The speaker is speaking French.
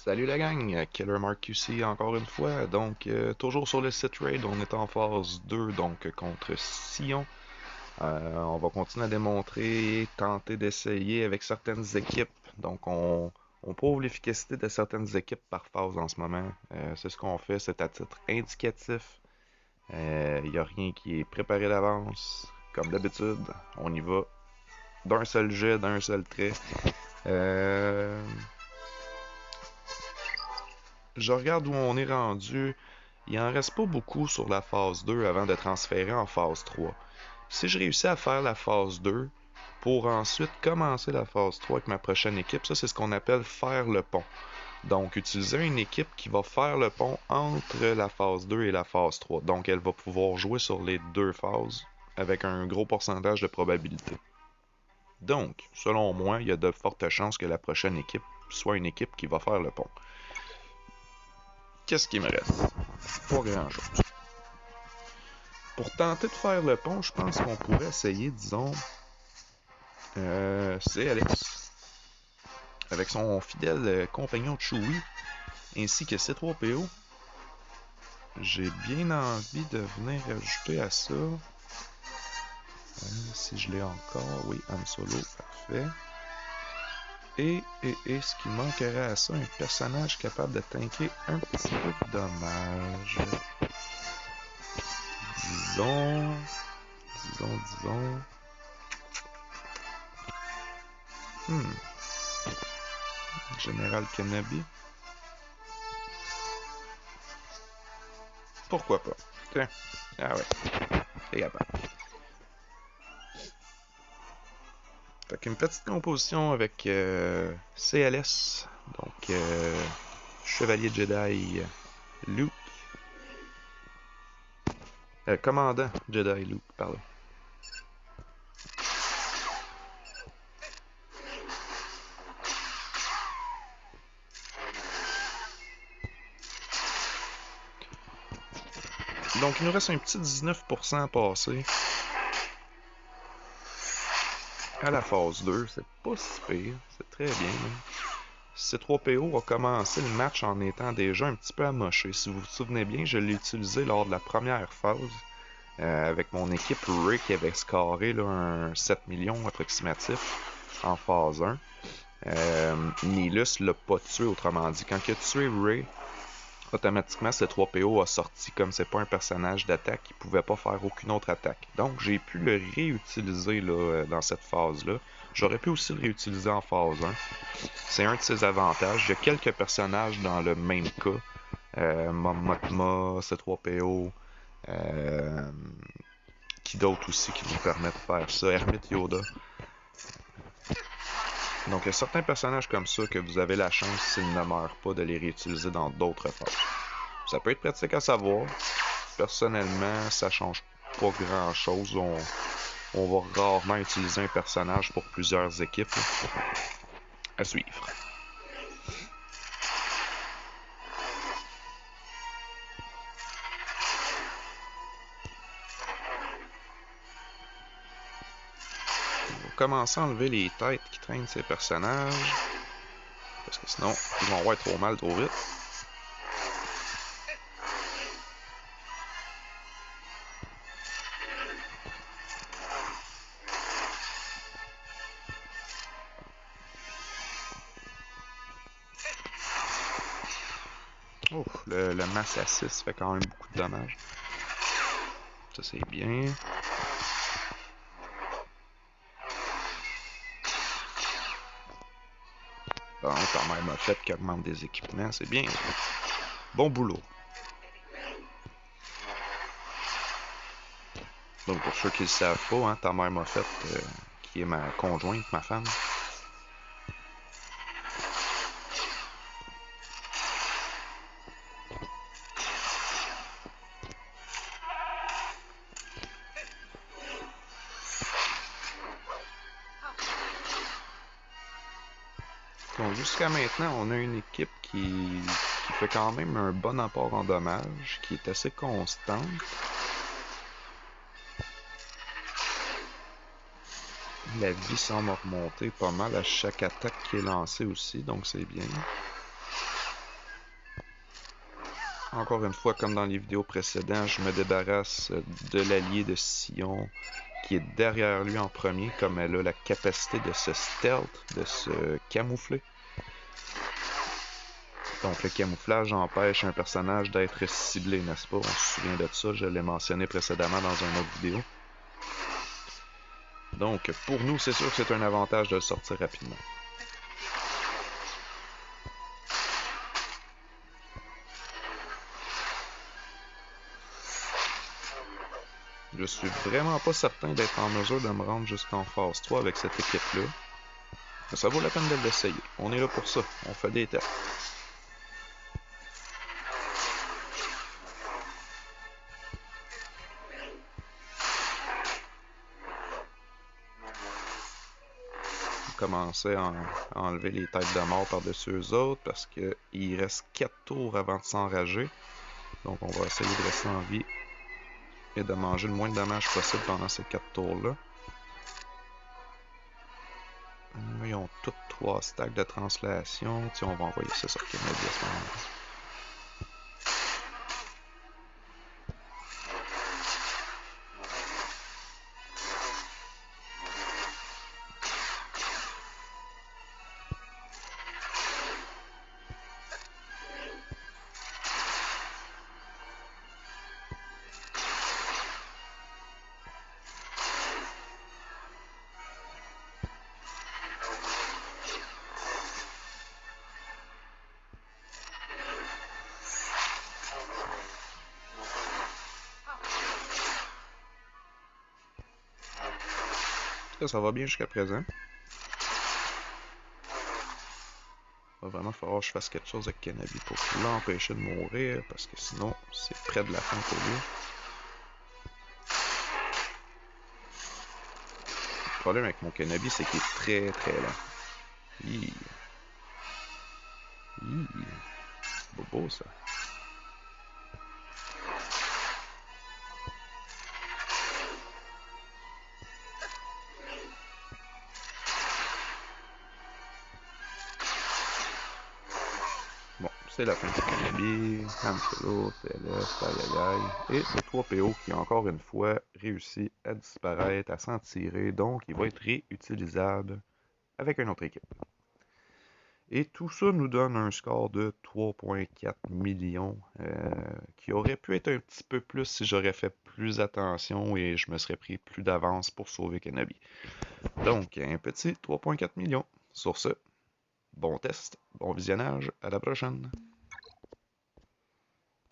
Salut la gang, Killer Mark QC encore une fois. Donc, toujours sur le site Raid, on est en phase 2, donc contre Sion. On va continuer à démontrer, tenter d'essayer avec certaines équipes. Donc, on prouve l'efficacité de certaines équipes par phase en ce moment. C'est ce qu'on fait, c'est à titre indicatif. Il n'y a rien qui est préparé d'avance. Comme d'habitude, on y va d'un seul jet, d'un seul trait. Euh, Je regarde où on est rendu. Il en reste pas beaucoup sur la phase 2 avant de transférer en phase 3. Si je réussis à faire la phase 2 pour ensuite commencer la phase 3 avec ma prochaine équipe, ça c'est ce qu'on appelle faire le pont. Donc utiliser une équipe qui va faire le pont entre la phase 2 et la phase 3. Donc elle va pouvoir jouer sur les deux phases avec un gros pourcentage de probabilité. Donc, selon moi, il y a de fortes chances que la prochaine équipe soit une équipe qui va faire le pont. Qu'est-ce qui me reste? Pas grand-chose. Pour tenter de faire le pont, je pense qu'on pourrait essayer, disons, c'est Alex, avec son fidèle compagnon Chewie, ainsi que C3PO. J'ai bien envie de venir ajouter à ça, si je l'ai encore, oui, Han Solo, parfait. Et ce qui manquerait à ça, un personnage capable de tanker un petit peu de dommages. Disons, disons. Général Kenobi. Pourquoi pas? Tiens. Ah ouais. C'est capable. Fait qu'une petite composition avec CLS. Donc, Chevalier Jedi Luke. Commandant Jedi Luke, pardon. Donc, il nous reste un petit 19% à passer. À la phase 2, c'est pas si pire, c'est très bien. Même. C3PO a commencé le match en étant déjà un petit peu amoché. Si vous vous souvenez bien, je l'ai utilisé lors de la première phase avec mon équipe Ray qui avait scoré là, un 7 millions approximatif en phase 1. Nihilus l'a pas tué, autrement dit. Quand il a tué Ray, automatiquement C3PO a sorti comme c'est pas un personnage d'attaque, il pouvait pas faire aucune autre attaque. Donc j'ai pu le réutiliser là, dans cette phase-là. J'aurais pu aussi le réutiliser en phase 1. C'est un de ses avantages. Il y a quelques personnages dans le même cas. Mothma, C3PO, qui d'autres aussi qui nous permettent de faire ça. Hermite Yoda. Donc il y a certains personnages comme ça que vous avez la chance, s'ils ne meurent pas, de les réutiliser dans d'autres phases. Ça peut être pratique à savoir. Personnellement, ça change pas grand chose. On va rarement utiliser un personnage pour plusieurs équipes. À suivre. On va commencer à enlever les têtes qui traînent ces personnages. Parce que sinon, ils vont avoir trop mal trop vite. Oh, le masse à 6 fait quand même beaucoup de dommages. Ça, c'est bien. Bon, ta mère m'a fait qu'elle augmente des équipements. C'est bien. Bon boulot. Donc, pour ceux qui ne le savent pas, hein, ta mère m'a fait, qui est ma conjointe, ma femme. Donc, jusqu'à maintenant, on a une équipe qui fait quand même un bon apport en dommages, qui est assez constante. La vie semble remonter pas mal à chaque attaque qui est lancée aussi, donc c'est bien. Encore une fois, comme dans les vidéos précédentes, je me débarrasse de l'allié de Sion qui est derrière lui en premier, comme elle a la capacité de se stealth, de se camoufler. Donc le camouflage empêche un personnage d'être ciblé, n'est-ce pas? On se souvient de ça, je l'ai mentionné précédemment dans une autre vidéo. Donc pour nous, c'est sûr que c'est un avantage de le sortir rapidement. Je suis vraiment pas certain d'être en mesure de me rendre jusqu'en phase 3 avec cette équipe-là. Mais ça vaut la peine de l'essayer. On est là pour ça. On fait des tests. Commencer à enlever les têtes de mort par-dessus eux autres parce qu'il reste 4 tours avant de s'enrager. Donc on va essayer de rester en vie et de manger le moins de dommages possible pendant ces 4 tours-là. Ils ont toutes 3 stacks de translation. Tiens, on va envoyer ça sur Kennedy à ce moment-là. Ça va bien jusqu'à présent. Il va vraiment falloir que je fasse quelque chose avec Kennedy pour l'empêcher de mourir, parce que sinon, c'est près de la fin pour lui. Le problème avec mon Kennedy, c'est qu'il est très très lent. C'est beau ça. Bon, c'est la fin de Kennedy, Hamselo, Céleste, aïe. Et le 3PO qui, encore une fois, réussit à disparaître, à s'en tirer, donc il va être réutilisable avec une autre équipe. Et tout ça nous donne un score de 3.4 millions, qui aurait pu être un petit peu plus si j'aurais fait plus attention et je me serais pris plus d'avance pour sauver Kenobi. Donc, un petit 3.4 millions. Sur ce, bon test, bon visionnage, à la prochaine.